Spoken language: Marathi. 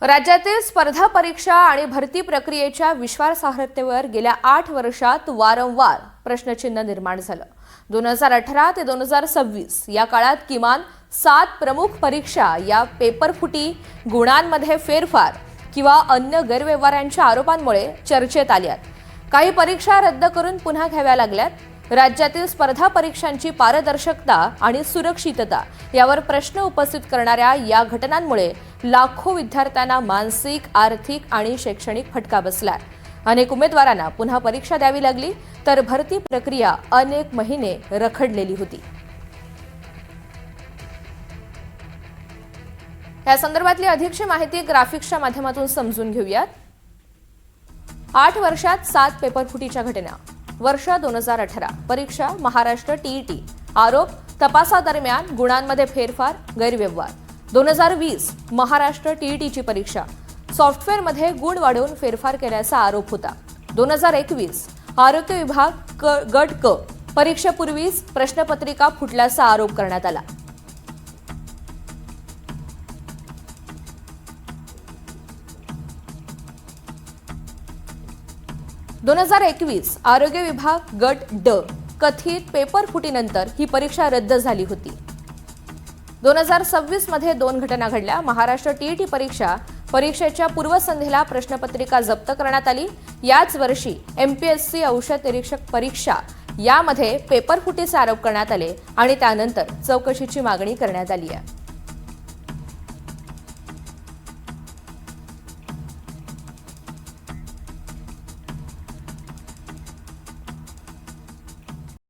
राज्यातील स्पर्धा परीक्षा आणि भरती प्रक्रियेच्या विश्वासार्हतेवर गेल्या 8 वर्षात वारंवार प्रश्नचिन्ह निर्माण झालं। 2018 ते 2026 या काळात किमान 7 प्रमुख परीक्षा या पेपरफुटी, गुणांमध्ये फेरफार किंवा अन्य गैरव्यवहारांच्या आरोपांमुळे चर्चेत आल्यात। काही परीक्षा रद्द करून पुन्हा घ्याव्या लागल्यात। राज्यातील स्पर्धा परीक्षांची पारदर्शकता आणि सुरक्षितता यावर प्रश्न उपस्थित करणाऱ्या या घटनांमुळे लाखो विद्यार्थ्यांना मानसिक, आर्थिक आणि शैक्षणिक फटका बसलाय। अनेक उमेदवारांना पुन्हा परीक्षा द्यावी लागली, तर भरती प्रक्रिया अनेक महिने रखडलेली होती। या संदर्भातली अधिकची माहिती ग्राफिक्सच्या माध्यमातून समजून घेऊयात। 8 वर्षात 7 पेपरफुटीच्या घटना। वर्ष 2018 परीक्षा महाराष्ट्र टीईटी, आरोप तपासादरम्यान गुणांमध्ये फेरफार, गैरव्यवहार। 2020 महाराष्ट्र टीईटीची परीक्षा, सॉफ्टवेअरमध्ये गुण वाढवून फेरफार केल्याचा आरोप होता। 2021 आरोग्य विभाग गट क, परीक्षेपूर्वीच प्रश्नपत्रिका फुटल्याचा आरोप करण्यात आला। आरोग्य विभाग गट ड, कथित पेपर फुटीनंतर ही परीक्षा रद्द झाली होती। 2026 मध्ये 2 घटना घडल्या। महाराष्ट्र टीईटी परीक्षेच्या पूर्वसंध्येला प्रश्नपत्रिका जप्त करण्यात आली। याच वर्षी एमपीएससी औषध निरीक्षक परीक्षा यामध्ये पेपर फुटीचे आरोप करण्यात आले आणि त्यानंतर चौकशीची मागणी करण्यात आली आहे।